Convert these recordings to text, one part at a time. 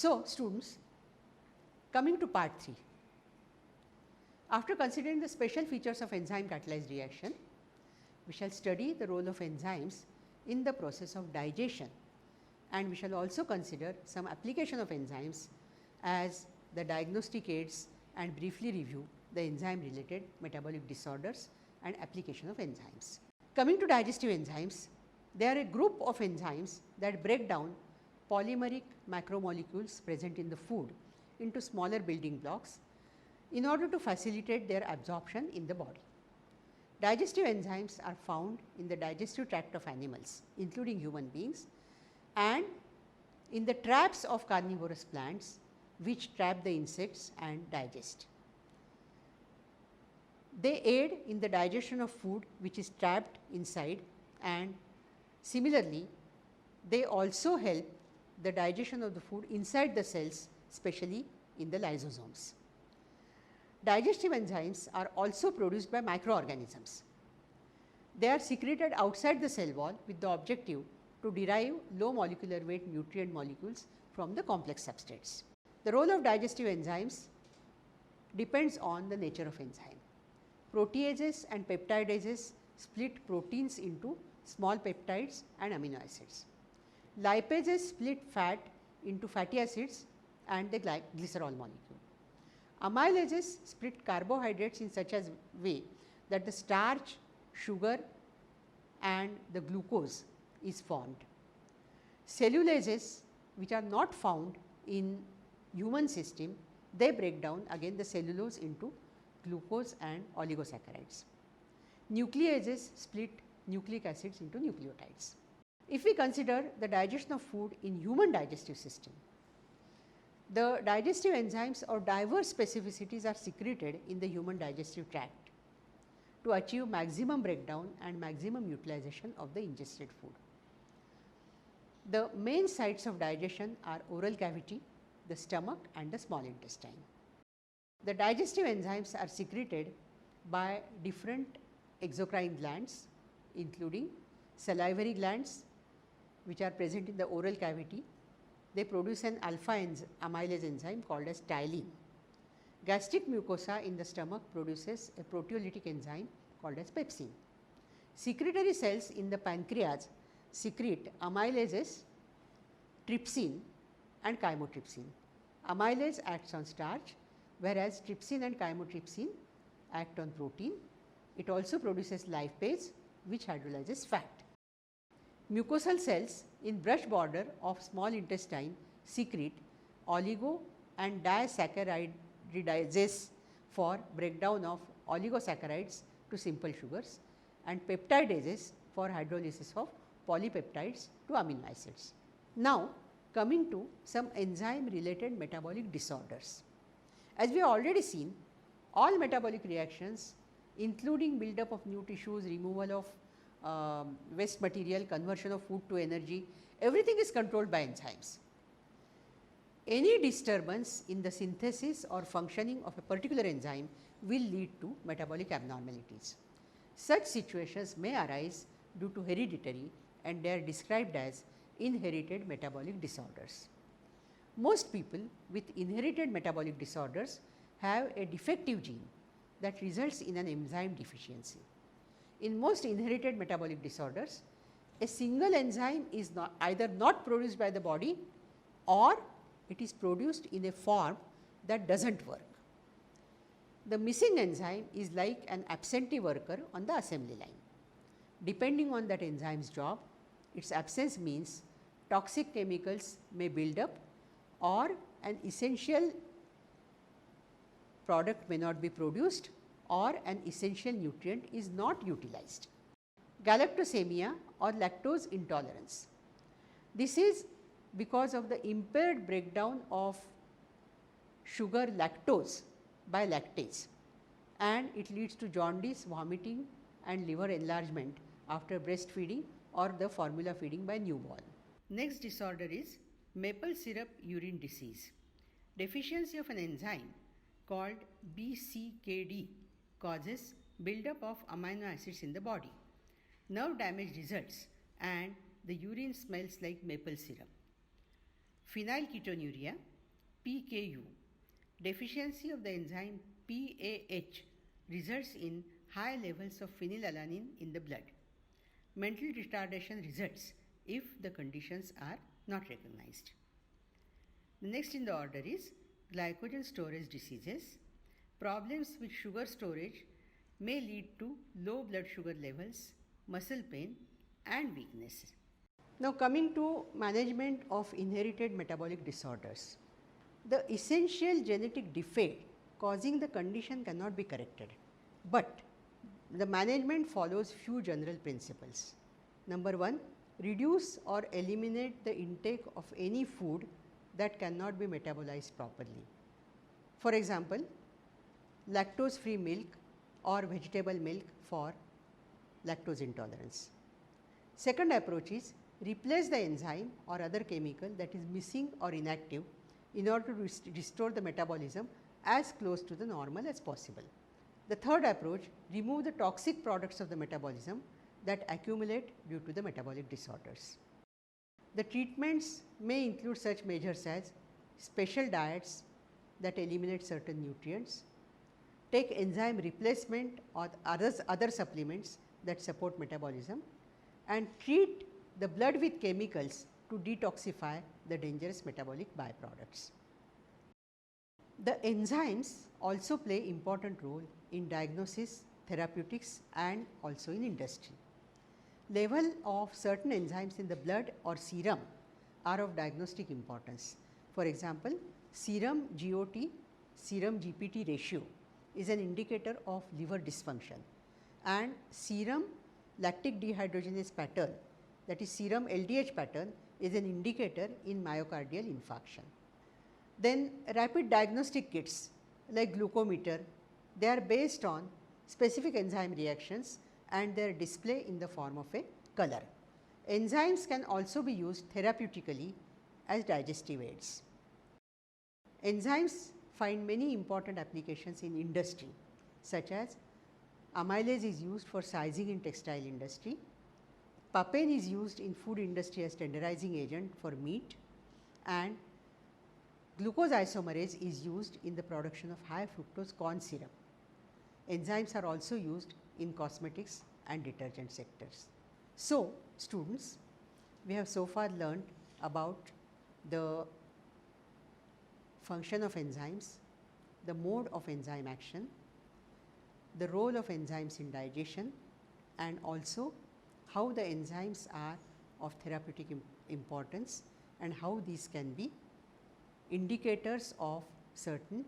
So, students, coming to part 3. After considering the special features of enzyme catalyzed reaction, we shall study the role of enzymes in the process of digestion, and we shall also consider some application of enzymes as the diagnostic aids and briefly review the enzyme related metabolic disorders and application of enzymes. Coming to digestive enzymes, they are a group of enzymes that break down polymeric macromolecules present in the food into smaller building blocks in order to facilitate their absorption in the body. Digestive enzymes are found in the digestive tract of animals, including human beings, and in the traps of carnivorous plants which trap the insects and digest. They aid in the digestion of food which is trapped inside, and similarly they also help the digestion of the food inside the cells, especially in the lysosomes. Digestive enzymes are also produced by microorganisms. They are secreted outside the cell wall with the objective to derive low molecular weight nutrient molecules from the complex substrates. The role of digestive enzymes depends on the nature of enzyme. Proteases and peptidases split proteins into small peptides and amino acids. Lipases split fat into fatty acids and the glycerol molecule. Amylases split carbohydrates in such a way that the starch, sugar and the glucose is formed. Cellulases, which are not found in human system, they break down again the cellulose into glucose and oligosaccharides. Nucleases split nucleic acids into nucleotides. If we consider the digestion of food in human digestive system, the digestive enzymes or diverse specificities are secreted in the human digestive tract to achieve maximum breakdown and maximum utilization of the ingested food. The main sites of digestion are oral cavity, the stomach and the small intestine. The digestive enzymes are secreted by different exocrine glands, including salivary glands which are present in the oral cavity. They produce an alpha amylase enzyme called as ptyalin. Gastric mucosa in the stomach produces a proteolytic enzyme called as pepsin. Secretory cells in the pancreas secrete amylases, trypsin and chymotrypsin. Amylase acts on starch, whereas trypsin and chymotrypsin act on protein. It also produces lipase, which hydrolyzes fat. Mucosal cells in brush border of small intestine secrete oligo and disaccharidases for breakdown of oligosaccharides to simple sugars, and peptidases for hydrolysis of polypeptides to amino acids. Now, coming to some enzyme related metabolic disorders. As we have already seen, all metabolic reactions, including build-up of new tissues, removal of waste material, conversion of food to energy, everything is controlled by enzymes. Any disturbance in the synthesis or functioning of a particular enzyme will lead to metabolic abnormalities. Such situations may arise due to hereditary, and they are described as inherited metabolic disorders. Most people with inherited metabolic disorders have a defective gene that results in an enzyme deficiency. In most inherited metabolic disorders, a single enzyme is either not produced by the body, or it is produced in a form that does not work. The missing enzyme is like an absentee worker on the assembly line. Depending on that enzyme's job, its absence means toxic chemicals may build up, or an essential product may not be produced, or an essential nutrient is not utilized. Galactosemia or lactose intolerance. This is because of the impaired breakdown of sugar lactose by lactase, and it leads to jaundice, vomiting and liver enlargement after breastfeeding or the formula feeding by newborn. Next disorder is maple syrup urine disease. Deficiency of an enzyme called BCKD causes buildup of amino acids in the body. Nerve damage results and the urine smells like maple syrup. Phenylketonuria, PKU, deficiency of the enzyme PAH results in high levels of phenylalanine in the blood. Mental retardation results if the conditions are not recognized. The next in the order is glycogen storage diseases. Problems with sugar storage may lead to low blood sugar levels, muscle pain and weakness. Now coming to management of inherited metabolic disorders. The essential genetic defect causing the condition cannot be corrected, but the management follows few general principles. Number 1, reduce or eliminate the intake of any food that cannot be metabolized properly. For example, lactose free milk or vegetable milk for lactose intolerance. Second approach is replace the enzyme or other chemical that is missing or inactive in order to restore the metabolism as close to the normal as possible. The third approach, remove the toxic products of the metabolism that accumulate due to the metabolic disorders. The treatments may include such measures as special diets that eliminate certain nutrients, take enzyme replacement or other supplements that support metabolism, and treat the blood with chemicals to detoxify the dangerous metabolic byproducts. The enzymes also play important role in diagnosis, therapeutics and also in industry. Level of certain enzymes in the blood or serum are of diagnostic importance. For example, serum GOT, serum GPT ratio is an indicator of liver dysfunction, and serum lactic dehydrogenase pattern, that is serum LDH pattern, is an indicator in myocardial infarction. Then rapid diagnostic kits like glucometer, they are based on specific enzyme reactions and their display in the form of a color. Enzymes can also be used therapeutically as digestive aids. Enzymes find many important applications in industry, such as amylase is used for sizing in textile industry, papain is used in food industry as tenderizing agent for meat, and glucose isomerase is used in the production of high fructose corn syrup. Enzymes are also used in cosmetics and detergent sectors. So, students, we have so far learned about the function of enzymes, the mode of enzyme action, the role of enzymes in digestion, and also how the enzymes are of therapeutic importance and how these can be indicators of certain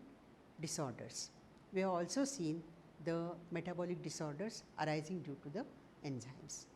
disorders. We have also seen the metabolic disorders arising due to the enzymes.